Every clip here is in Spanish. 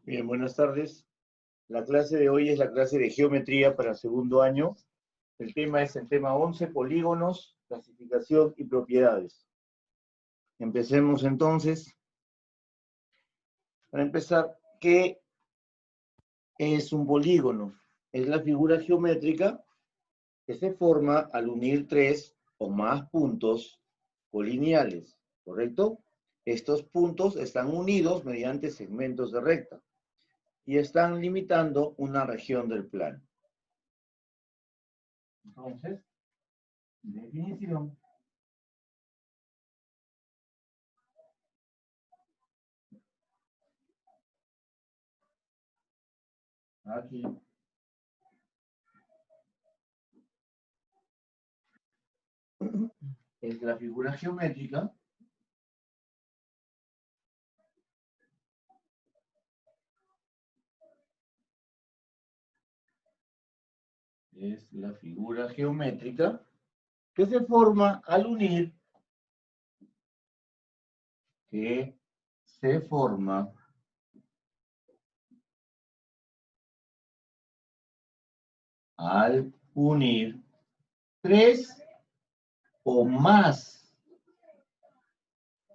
Bien, buenas tardes. La clase de hoy es la clase de geometría para segundo año. El tema es el tema 11, polígonos, clasificación y propiedades. Empecemos entonces. Para empezar, ¿qué es un polígono? Es la figura geométrica que se forma al unir tres o más puntos colineales, ¿correcto? Estos puntos están unidos mediante segmentos de recta y están limitando una región del plano. Entonces, definición. Aquí. Es la figura geométrica que se forma al unir tres o más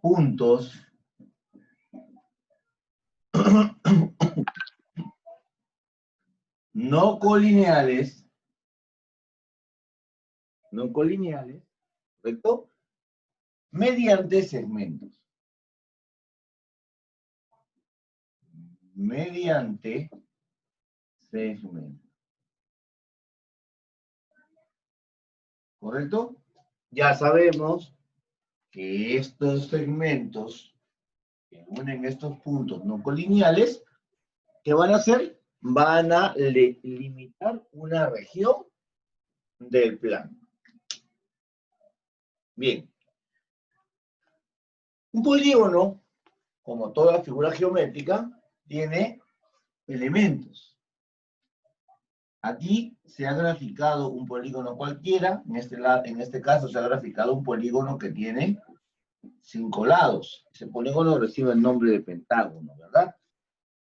puntos no colineales, ¿correcto? Mediante segmentos. ¿Correcto? Ya sabemos que estos segmentos que unen estos puntos no colineales, ¿qué van a hacer? Van a limitar una región del plano. Bien. Un polígono, como toda figura geométrica, tiene elementos. Aquí se ha graficado un polígono cualquiera, en este caso se ha graficado un polígono que tiene 5 lados. Ese polígono recibe el nombre de pentágono, ¿verdad?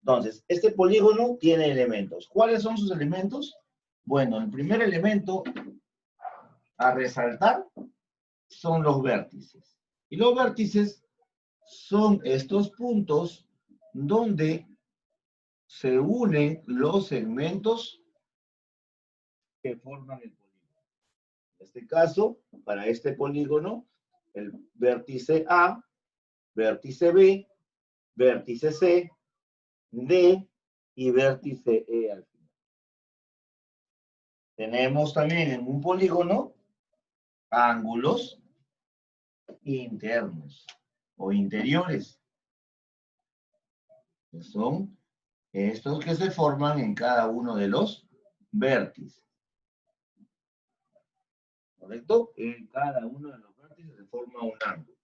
Entonces, este polígono tiene elementos. ¿Cuáles son sus elementos? Bueno, el primer elemento a resaltar son los vértices. Y los vértices son estos puntos donde se unen los segmentos que forman el polígono. En este caso, para este polígono, el vértice A, vértice B, vértice C, D y vértice E al final. Tenemos también en un polígono ángulos internos o interiores, que son estos que se forman en cada uno de los vértices. ¿Correcto? En cada uno de los vértices se forma un ángulo.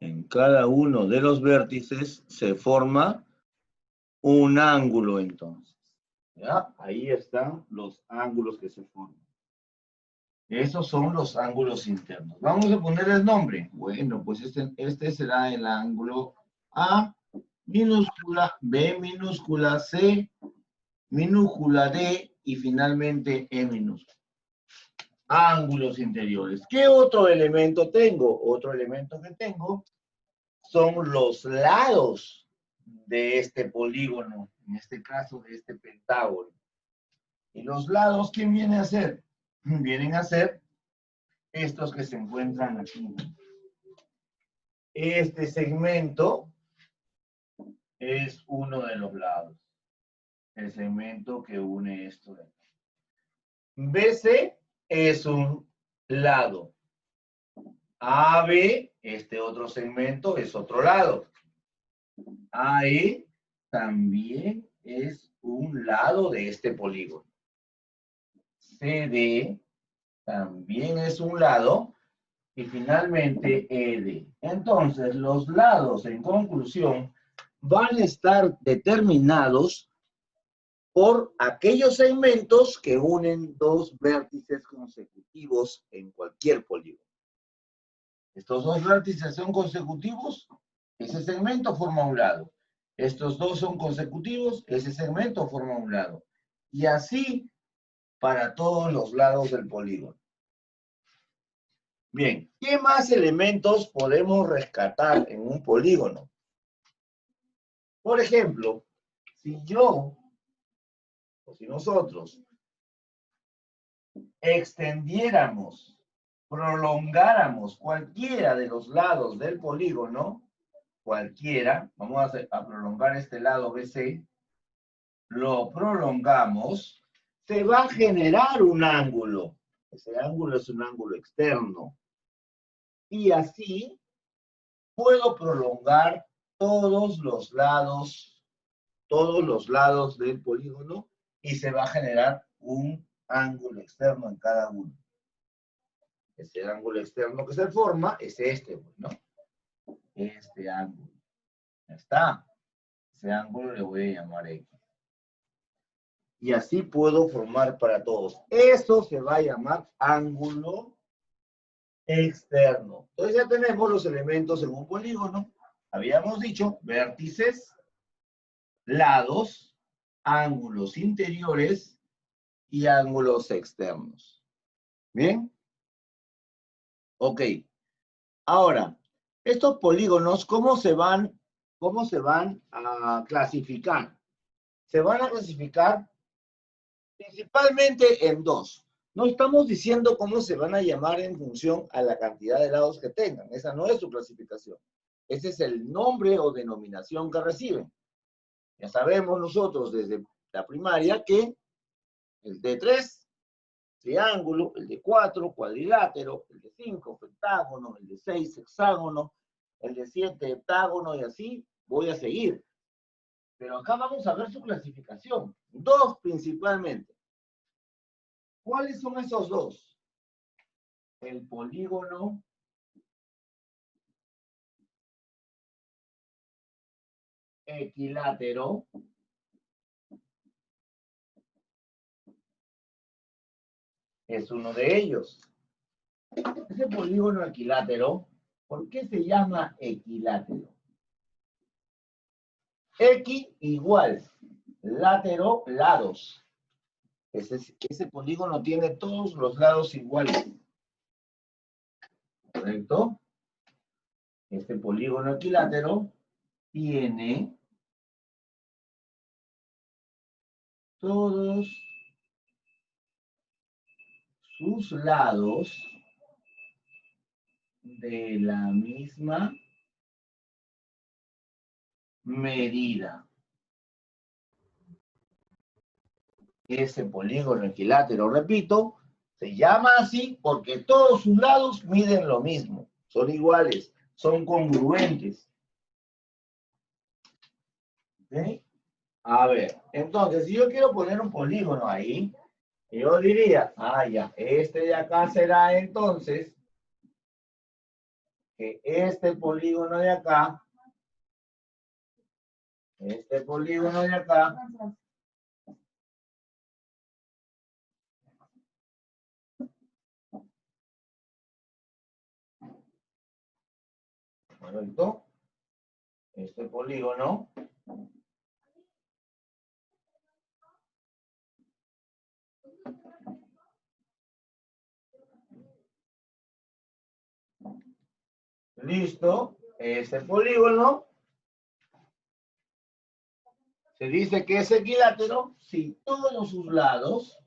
En cada uno de los vértices se forma un ángulo entonces. ¿Ya? Ahí están los ángulos que se forman. Esos son los ángulos internos. Vamos a poner el nombre. Bueno, pues este será el ángulo A minúscula, B minúscula, C minúscula, D y finalmente E minúscula. Ángulos interiores. ¿Qué otro elemento tengo? Otro elemento que tengo son los lados de este polígono, en este caso de este pentágono. ¿Y los lados quién viene a ser? Vienen a ser estos que se encuentran aquí. Este segmento es uno de los lados. El segmento que une esto de aquí. BC es un lado. AB, este otro segmento, es otro lado. AE también es un lado de este polígono. CD también es un lado. Y finalmente ED. Entonces, los lados, en conclusión, van a estar determinados por aquellos segmentos que unen dos vértices consecutivos en cualquier polígono. Estos dos vértices son consecutivos, ese segmento forma un lado. Estos dos son consecutivos, ese segmento forma un lado. Y así para todos los lados del polígono. Bien, ¿qué más elementos podemos rescatar en un polígono? Por ejemplo, si yo, o si nosotros, extendiéramos, prolongáramos cualquiera de los lados del polígono, cualquiera, vamos a prolongar este lado BC, lo prolongamos, se va a generar un ángulo. Ese ángulo es un ángulo externo. Y así puedo prolongar todos los lados del polígono y se va a generar un ángulo externo en cada uno. Ese ángulo externo que se forma es este, ¿no? Este ángulo. Ya está. Ese ángulo le voy a llamar X. Y así puedo formar para todos. Eso se va a llamar ángulo externo. Entonces ya tenemos los elementos en un polígono. Habíamos dicho vértices, lados, ángulos interiores y ángulos externos. ¿Bien? Ok. Ahora, estos polígonos, ¿cómo se van a clasificar? Se van a clasificar principalmente en dos. No estamos diciendo cómo se van a llamar en función a la cantidad de lados que tengan. Esa no es su clasificación. Ese es el nombre o denominación que reciben. Ya sabemos nosotros desde la primaria que el de 3, triángulo, el de 4, cuadrilátero, el de 5, pentágono, el de 6, hexágono, el de 7, heptágono, y así voy a seguir. Pero acá vamos a ver su clasificación. Dos principalmente. ¿Cuáles son esos dos? El polígono equilátero es uno de ellos. Ese polígono equilátero, ¿por qué se llama equilátero? X igual, látero, lados. Ese polígono tiene todos los lados iguales. ¿Correcto? Este polígono equilátero tiene todos sus lados de la misma medida. Ese polígono equilátero, repito, se llama así porque todos sus lados miden lo mismo, son iguales, son congruentes. ¿Okay? A ver, entonces, si yo quiero poner un polígono ahí, yo diría, ya, este de acá será entonces que este polígono de acá, ¿correcto? Este polígono listo, este polígono se dice que es equilátero si todos sus lados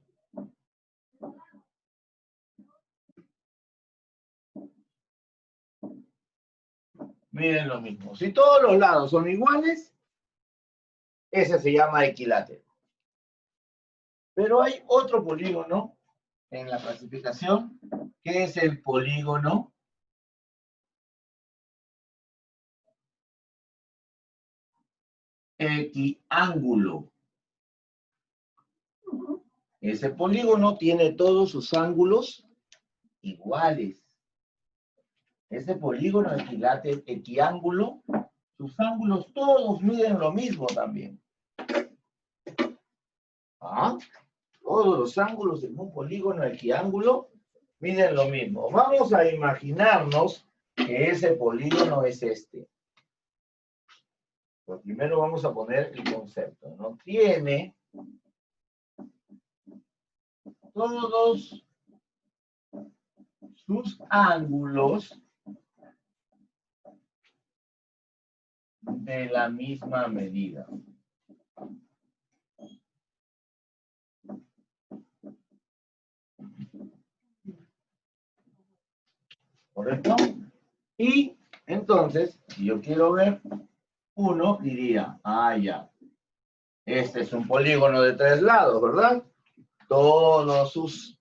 miden lo mismo. Si todos los lados son iguales, ese se llama equilátero. Pero hay otro polígono en la clasificación, que es el polígono equiángulo. Ese polígono tiene todos sus ángulos iguales. Ese polígono equiángulo, sus ángulos todos miden lo mismo también. ¿Ah? Todos los ángulos en un polígono equiángulo miden lo mismo. Vamos a imaginarnos que ese polígono es este. Pues primero vamos a poner el concepto, ¿no? Tiene todos sus ángulos de la misma medida. ¿Correcto? Y entonces, si yo quiero ver uno, diría, ya, este es un polígono de 3 lados, ¿verdad? Todos sus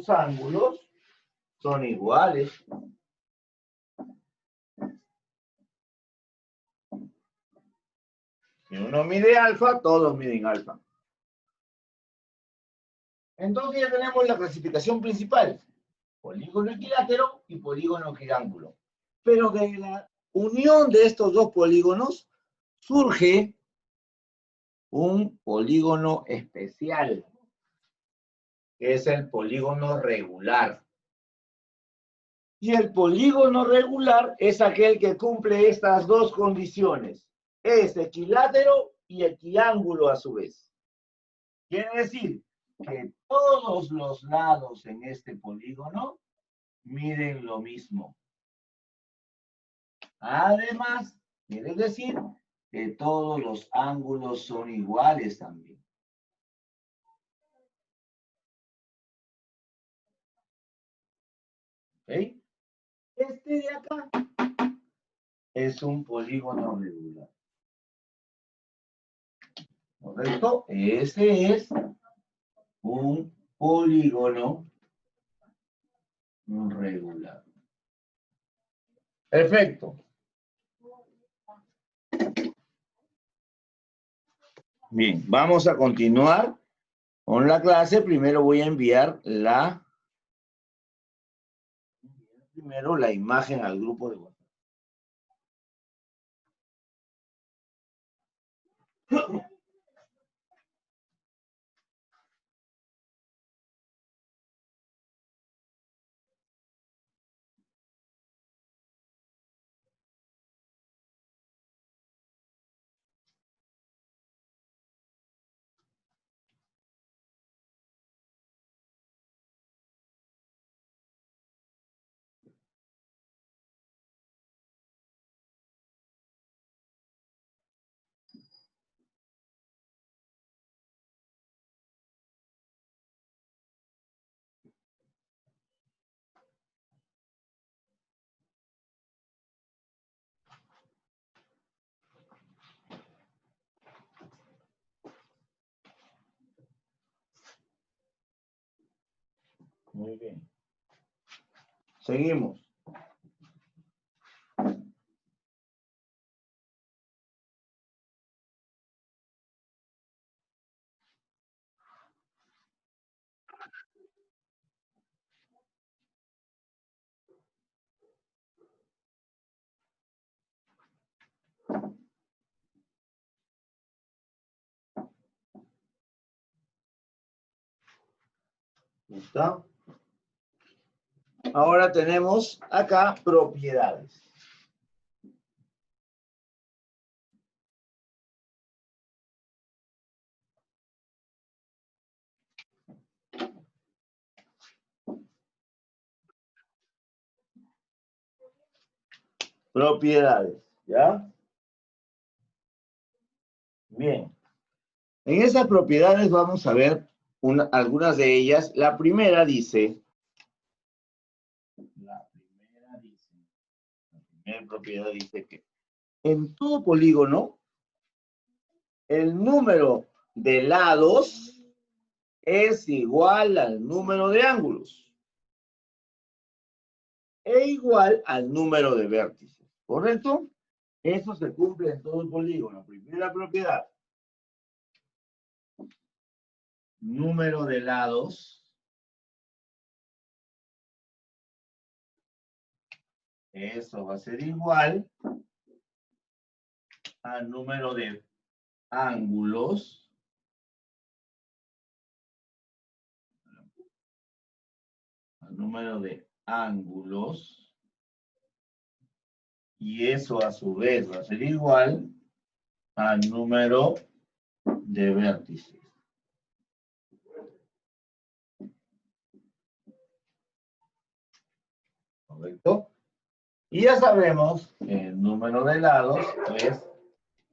ángulos son iguales. Si uno mide alfa, todos miden alfa. Entonces ya tenemos la clasificación principal. Polígono equilátero y polígono equiángulo. Pero de la unión de estos dos polígonos surge un polígono especial, que es el polígono regular. Y el polígono regular es aquel que cumple estas dos condiciones. Es equilátero y equiángulo a su vez. Quiere decir que todos los lados en este polígono miden lo mismo. Además, quiere decir que todos los ángulos son iguales también. ¿Ok? Este de acá es un polígono regular. ¿Correcto? Ese es un polígono regular. Perfecto. Bien, vamos a continuar con la clase. Primero voy a enviar la imagen al grupo de WhatsApp. Muy bien. Seguimos. ¿Está? Ahora tenemos acá propiedades. Propiedades, ¿ya? Bien. En esas propiedades vamos a ver algunas de ellas. La primera dice, la primera propiedad dice que en todo polígono, el número de lados es igual al número de ángulos e igual al número de vértices. ¿Correcto? Eso se cumple en todo el polígono. Primera propiedad. Número de lados eso va a ser igual al número de ángulos y eso a su vez va a ser igual al número de vértices. ¿Correcto? Y ya sabemos que el número de lados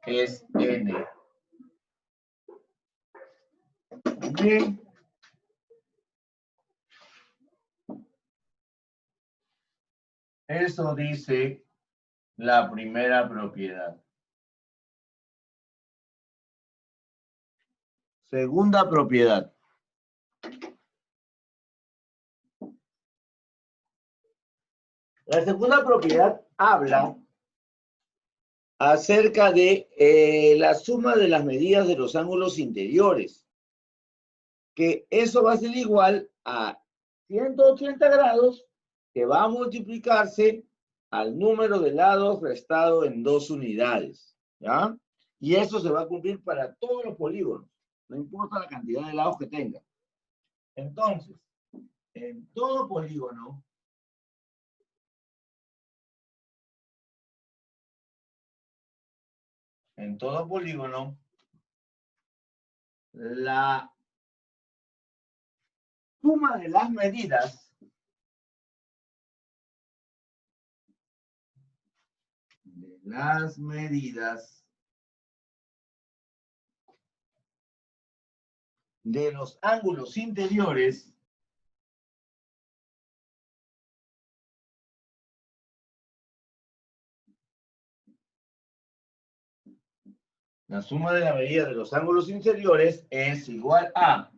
es n. Bien. Eso dice la primera propiedad. Segunda propiedad. La segunda propiedad habla acerca de la suma de las medidas de los ángulos interiores. Que eso va a ser igual a 180 grados, que va a multiplicarse al número de lados restado en 2 unidades. ¿Ya? Y eso se va a cumplir para todos los polígonos. No importa la cantidad de lados que tenga. Entonces, en todo polígono, la suma de las medidas de los ángulos interiores la suma de la medida de los ángulos interiores es igual a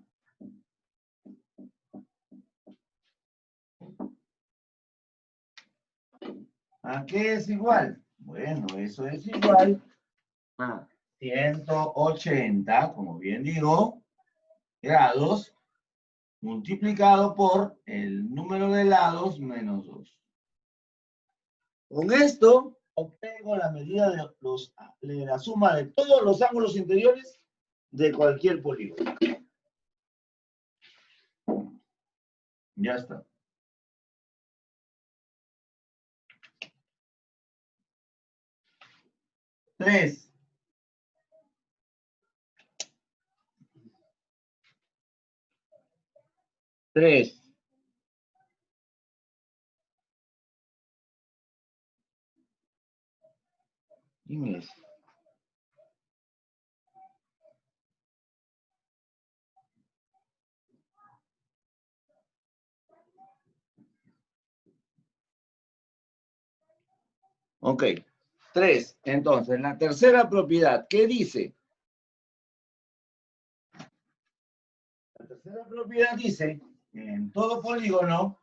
¿a qué es igual? Bueno, eso es igual a 180, como bien digo, grados, multiplicado por el número de lados menos 2. Con esto obtengo la medida de la suma de todos los ángulos interiores de cualquier polígono. Ya está. Tres. ¿Quién es? Ok. 3. Entonces, la tercera propiedad, ¿qué dice? La tercera propiedad dice que en todo polígono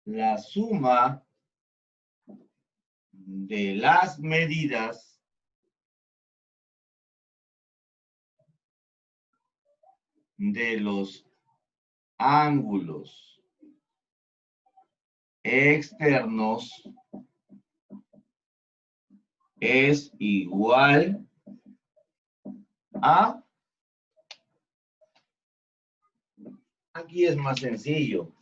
la suma de las medidas de los ángulos externos es igual a... Aquí es más sencillo.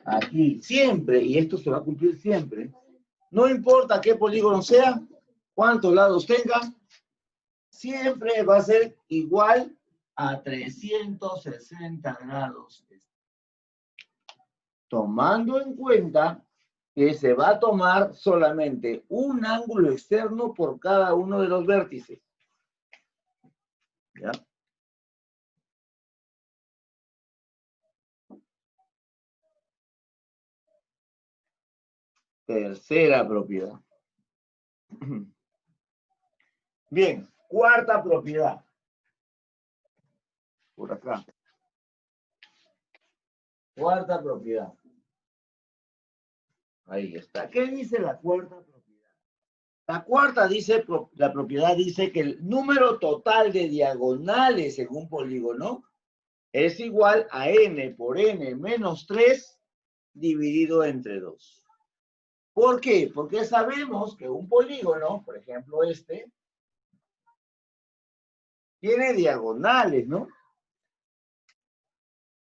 Aquí siempre, y esto se va a cumplir siempre, no importa qué polígono sea, cuántos lados tenga, siempre va a ser igual a 360 grados. Tomando en cuenta que se va a tomar solamente un ángulo externo por cada uno de los vértices. ¿Ya? Tercera propiedad. Bien, cuarta propiedad. Por acá. Cuarta propiedad. Ahí está. ¿Qué dice la cuarta propiedad? La cuarta dice, la propiedad dice que el número total de diagonales en un polígono es igual a n por n menos 3 dividido entre 2. ¿Por qué? Porque sabemos que un polígono, por ejemplo este, tiene diagonales, ¿no?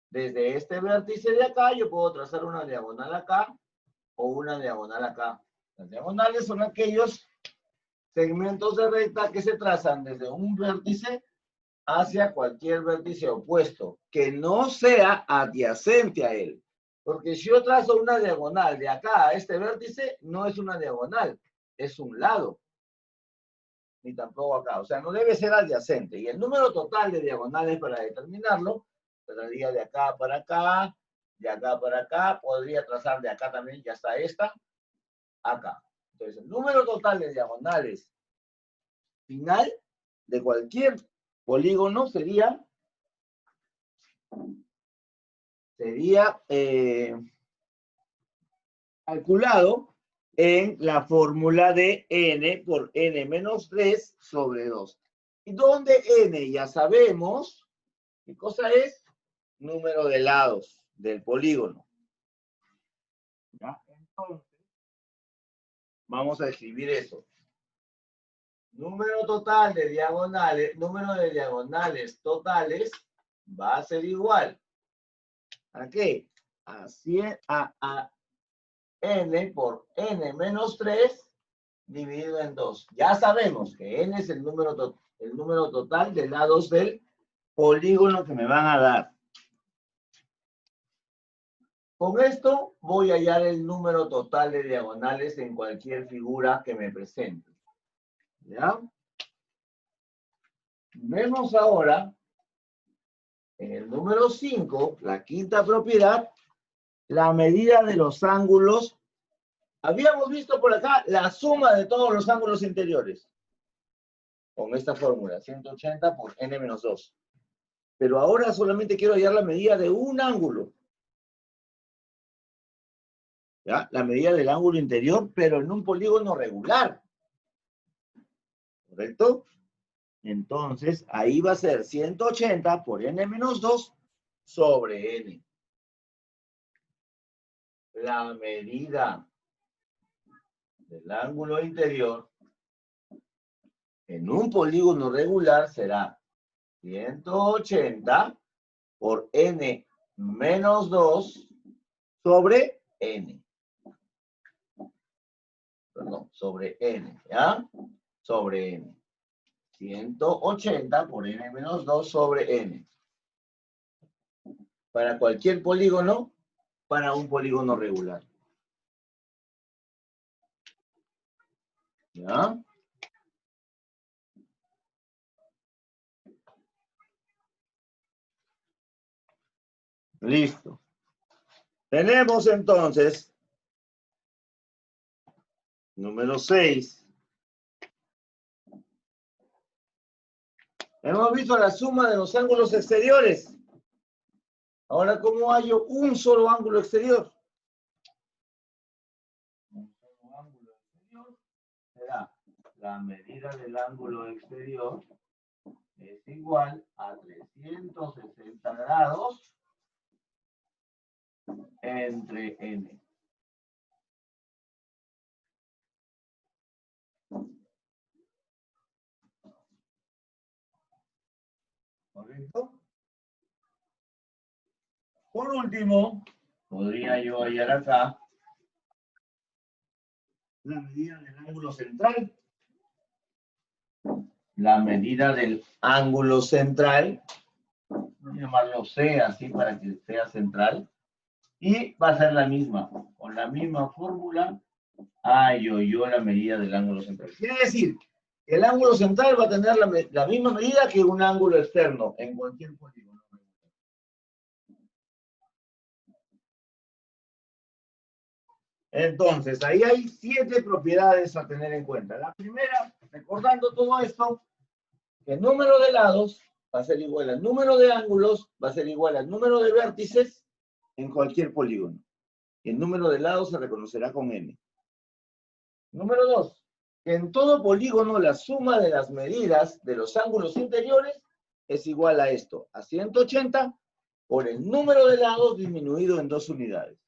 Desde este vértice de acá, yo puedo trazar una diagonal acá o una diagonal acá. Las diagonales son aquellos segmentos de recta que se trazan desde un vértice hacia cualquier vértice opuesto, que no sea adyacente a él. Porque si yo trazo una diagonal de acá a este vértice, no es una diagonal, es un lado. Ni tampoco acá. O sea, no debe ser adyacente. Y el número total de diagonales para determinarlo, traería de acá para acá, de acá para acá, podría trazar de acá también, ya está esta, acá. Entonces, el número total de diagonales final de cualquier polígono sería calculado en la fórmula de n por n menos 3 sobre 2. Y donde n ya sabemos, ¿qué cosa es? Número de lados del polígono. ¿Ya? Entonces, vamos a escribir eso. Número total de diagonales, número de diagonales totales va a ser igual. ¿A qué? A n por n menos 3 dividido en 2. Ya sabemos que n es el número total de lados del polígono que me van a dar. Con esto voy a hallar el número total de diagonales en cualquier figura que me presente. ¿Ya? Vemos ahora en el número 5, la quinta propiedad, la medida de los ángulos. Habíamos visto por acá la suma de todos los ángulos interiores. Con esta fórmula, 180 por n menos 2. Pero ahora solamente quiero hallar la medida de un ángulo. ¿Ya? La medida del ángulo interior, pero en un polígono regular. ¿Correcto? Entonces, ahí va a ser 180 por n menos 2 sobre n. La medida del ángulo interior en un polígono regular será 180 por n menos 2 sobre n. Perdón, sobre n, ¿ya? Sobre n. 180 por n menos 2 sobre n. Para cualquier polígono, para un polígono regular. ¿Ya? Listo. Tenemos entonces, número 6. Hemos visto la suma de los ángulos exteriores. Ahora, ¿cómo hallo un solo ángulo exterior? Un solo ángulo exterior será la medida del ángulo exterior es igual a 360 grados entre n. ¿Correcto? Por último, podría yo hallar acá la medida del ángulo central. La medida del ángulo central, voy a llamarlo C así para que sea central, y va a ser la misma. Con la misma fórmula, hallo yo la medida del ángulo central. Quiere decir que el ángulo central va a tener la misma medida que un ángulo externo en cualquier polígono. Entonces, ahí hay 7 propiedades a tener en cuenta. La primera, recordando todo esto, que el número de lados va a ser igual al número de ángulos, va a ser igual al número de vértices en cualquier polígono. Y el número de lados se reconocerá con n. Número 2, que en todo polígono la suma de las medidas de los ángulos interiores es igual a esto, a 180 por el número de lados disminuido en 2 unidades.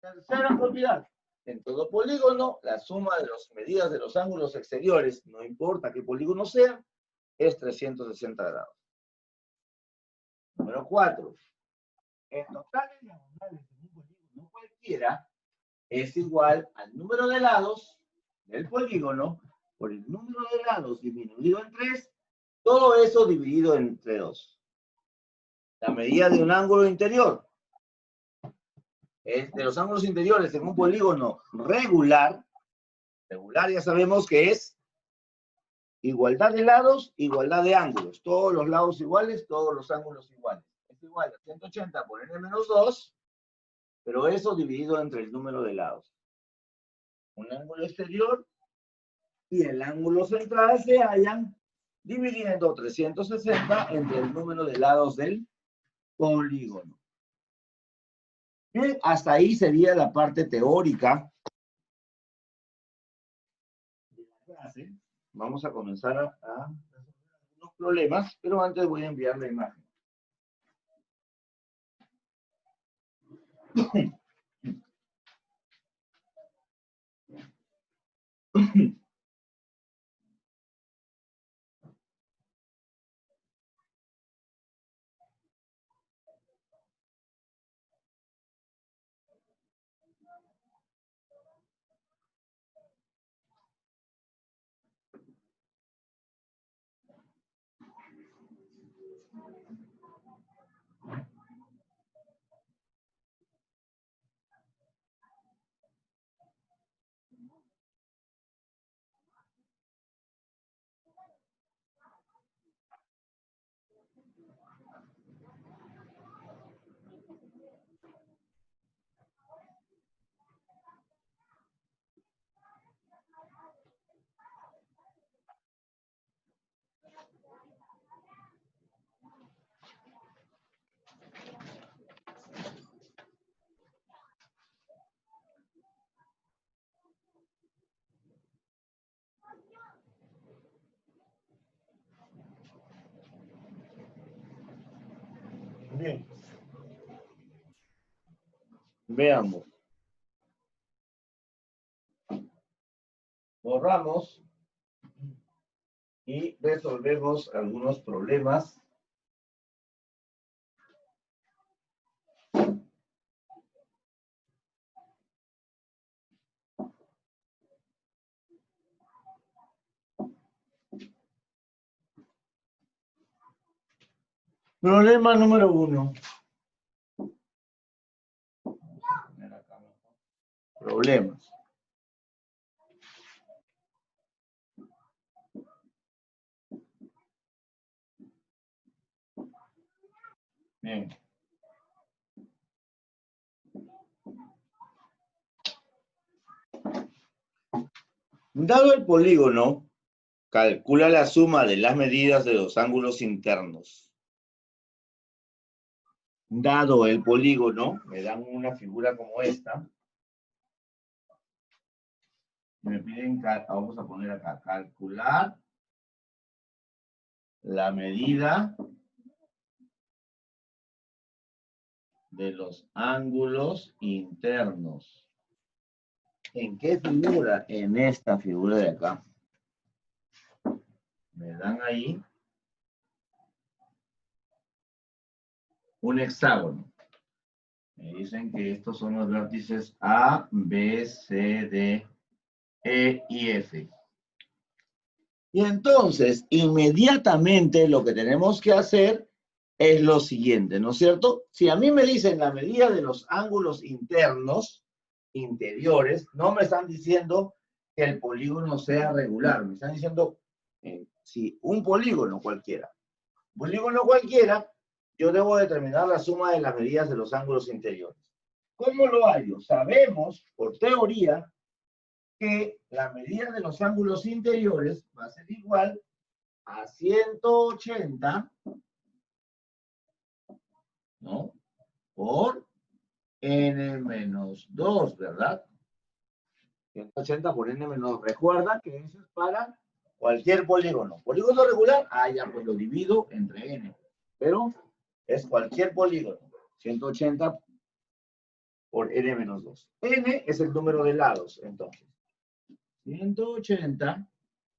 Tercera propiedad. En todo polígono, la suma de las medidas de los ángulos exteriores, no importa qué polígono sea, es 360 grados. Número 4. El total de diagonales de un polígono cualquiera es igual al número de lados del polígono por el número de lados disminuido en 3, todo eso dividido entre 2. La medida de un ángulo interior, de los ángulos interiores en un polígono regular ya sabemos que es igualdad de lados, igualdad de ángulos. Todos los lados iguales, todos los ángulos iguales. Es igual a 180 por n-2, pero eso dividido entre el número de lados. Un ángulo exterior y el ángulo central se hallan dividiendo 360 entre el número de lados del polígono. Bien, hasta ahí sería la parte teórica de la clase. Vamos a comenzar a resolver algunos problemas, pero antes voy a enviar la imagen. Bien. Veamos. Borramos y resolvemos algunos problemas. Problema número 1. Problemas. Bien. Dado el polígono, calcula la suma de las medidas de los ángulos internos. Dado el polígono, me dan una figura como esta. Me piden, vamos a poner acá, calcular la medida de los ángulos internos. ¿En qué figura? En esta figura de acá. Me dan ahí un hexágono. Me dicen que estos son los vértices A, B, C, D, E y F. Y entonces, inmediatamente lo que tenemos que hacer es lo siguiente, ¿no es cierto? Si a mí me dicen la medida de los ángulos internos, interiores, no me están diciendo que el polígono sea regular, me están diciendo si un polígono cualquiera. Polígono cualquiera, yo debo determinar la suma de las medidas de los ángulos interiores. ¿Cómo lo hallo? Sabemos, por teoría, que la medida de los ángulos interiores va a ser igual a 180, ¿no? Por n-2, ¿verdad? 180 por n-2. Recuerda que eso es para cualquier polígono. Polígono regular, ya pues lo divido entre n. Pero Es cualquier polígono. 180 por n menos 2. N es el número de lados, entonces. 180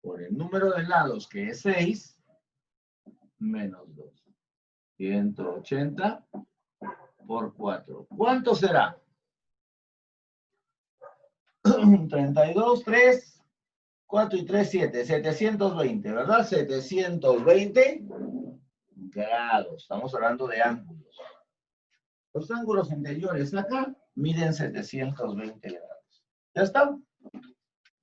por el número de lados, que es 6, menos 2. 180 por 4. ¿Cuánto será? 32, 3, 4 y 3, 7. 720, ¿verdad? 720 grados. Estamos hablando de ángulos. Los ángulos interiores acá miden 720 grados. ¿Ya está?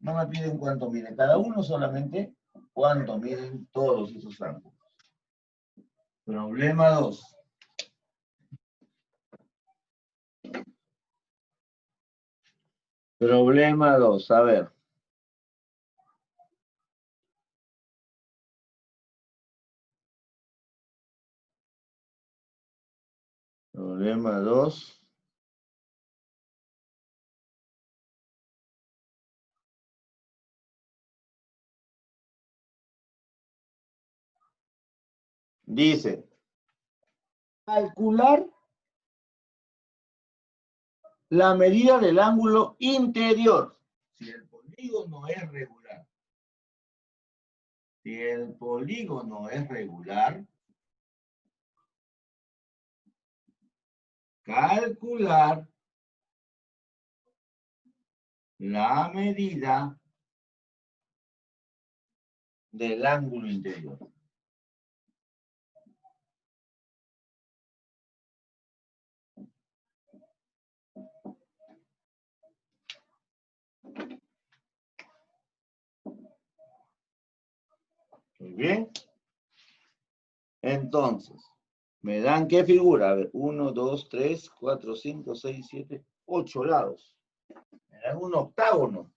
No me piden cuánto mide cada uno, solamente cuánto miden todos esos ángulos. Problema 2. Problema 2, a ver. Problema 2. Dice, calcular la medida del ángulo interior. Si el polígono es regular. Si el polígono es regular, calcular la medida del ángulo interior. Muy bien. Entonces, ¿me dan qué figura? A ver, 1, 2, 3, 4, 5, 6, 7, 8 lados. Me dan un octágono.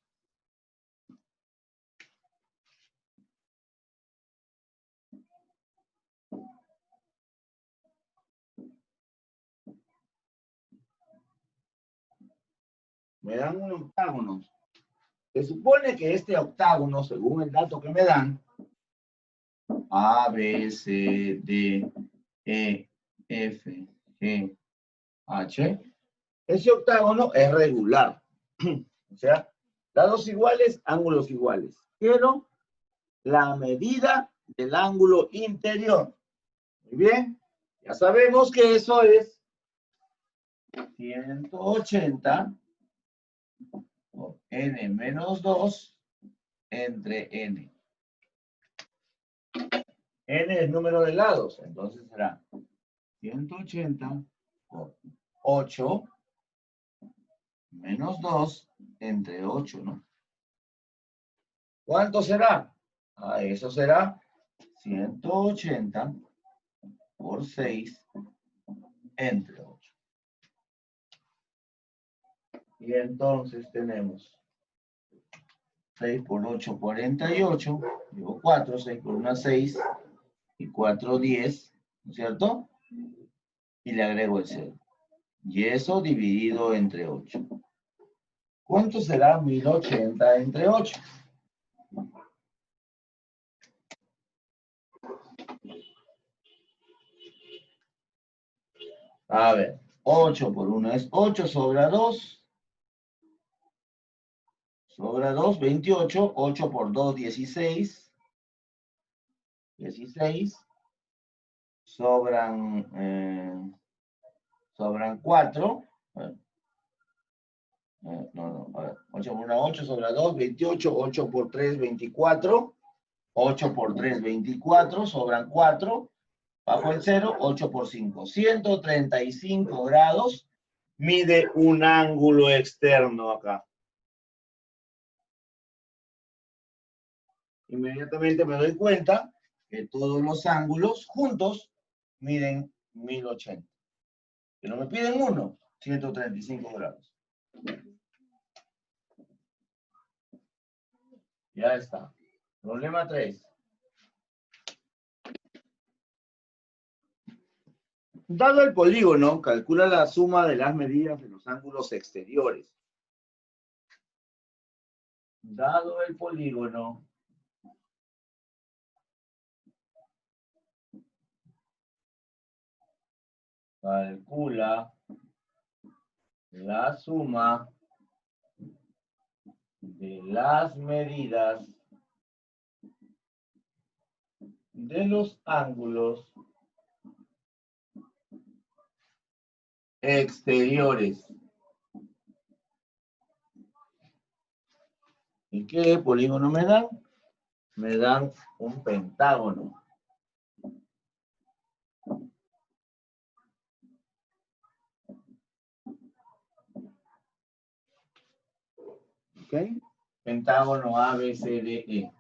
Me dan un octágono. Se supone que este octágono, según el dato que me dan, A, B, C, D, E, F, G, H, ese octágono es regular. O sea, lados iguales, ángulos iguales. Quiero la medida del ángulo interior. Muy bien. Ya sabemos que eso es 180 por n menos 2 entre n. N es el número de lados, entonces será 180 por 8 menos 2 entre 8, ¿no? ¿Cuánto será? Ah, eso será 180 por 6 entre 8. Y entonces tenemos 6 por 8, 48. Digo 4, 6 por 1, 6. Y 4, 10, ¿no es cierto? Y le agrego el 0. Y eso dividido entre 8. ¿Cuánto será 1080 entre 8? A ver, 8 por 1 es 8, sobra 2. Sobra 2, 28. 8 por 2, 16. 16. Sobran 4. No, a ver. 8 por 1, 8, sobra 2, 28. 8 por 3, 24. 8 por 3, 24. Sobran 4. Bajo el 0, 8 por 5. 135 grados mide un ángulo externo acá. Inmediatamente me doy cuenta que todos los ángulos juntos miden 1080. Pero me piden uno, 135 grados. Ya está. Problema 3. Dado el polígono, calcula la suma de las medidas de los ángulos exteriores. Dado el polígono, calcula la suma de las medidas de los ángulos exteriores. ¿Y qué polígono me dan? Me dan un pentágono. ¿Ok? Pentágono ABCDE.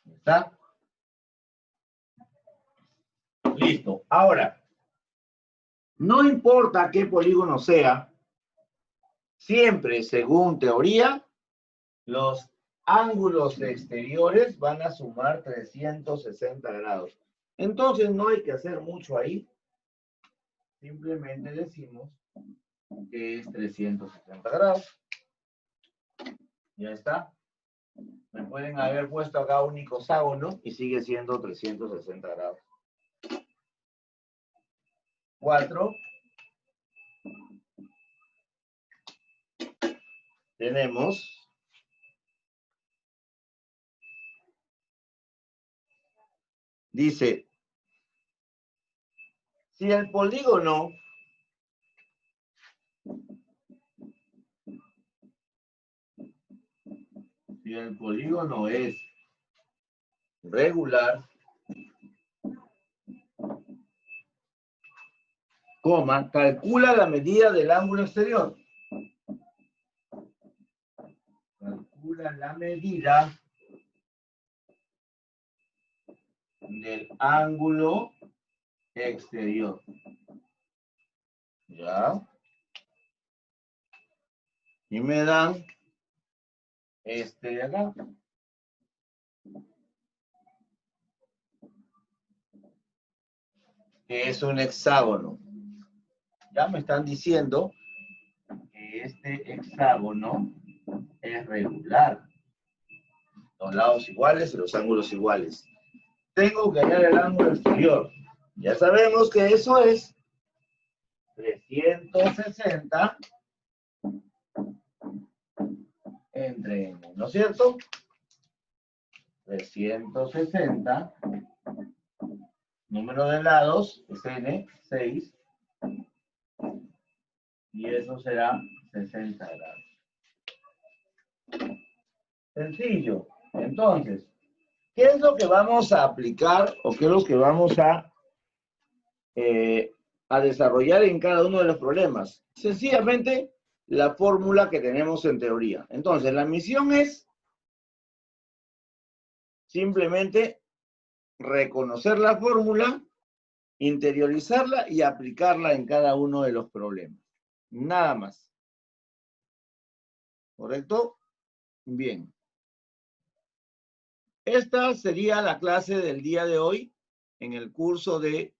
¿Está? Listo. Ahora, no importa qué polígono sea, siempre, según teoría, los ángulos exteriores van a sumar 360 grados. Entonces, no hay que hacer mucho ahí. Simplemente decimos que es 360 grados. Ya está. Me pueden haber puesto acá un icoságono y sigue siendo 360 grados. 4. Tenemos dice, si el polígono es regular, coma, calcula la medida del ángulo exterior. Calcula la medida del ángulo exterior. ¿Ya? Y me dan este de acá. Que es un hexágono. Ya me están diciendo que este hexágono es regular. Los lados iguales y los ángulos iguales. Tengo que hallar el ángulo exterior. Ya sabemos que eso es 360 entre n, ¿no es cierto? 360, número de lados es n, 6, y eso será 60 grados. Sencillo. Entonces, ¿qué es lo que vamos a aplicar o qué es lo que vamos a desarrollar en cada uno de los problemas? Sencillamente, la fórmula que tenemos en teoría. Entonces, la misión es simplemente reconocer la fórmula, interiorizarla y aplicarla en cada uno de los problemas. Nada más. ¿Correcto? Bien. Esta sería la clase del día de hoy en el curso de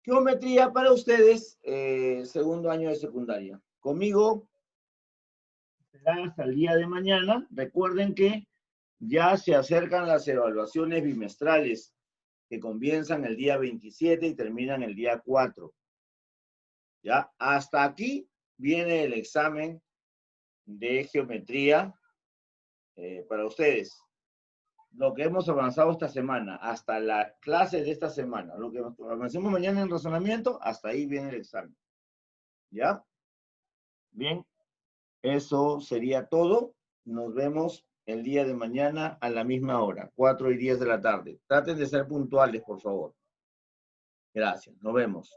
geometría para ustedes, segundo año de secundaria. Conmigo será hasta el día de mañana. Recuerden que ya se acercan las evaluaciones bimestrales que comienzan el día 27 y terminan el día 4. ¿Ya? Hasta aquí viene el examen de geometría para ustedes. Lo que hemos avanzado esta semana, hasta la clase de esta semana, lo que avancemos mañana en razonamiento, hasta ahí viene el examen. ¿Ya? Bien, eso sería todo. Nos vemos el día de mañana a la misma hora, 4:10 de la tarde. Traten de ser puntuales, por favor. Gracias, nos vemos.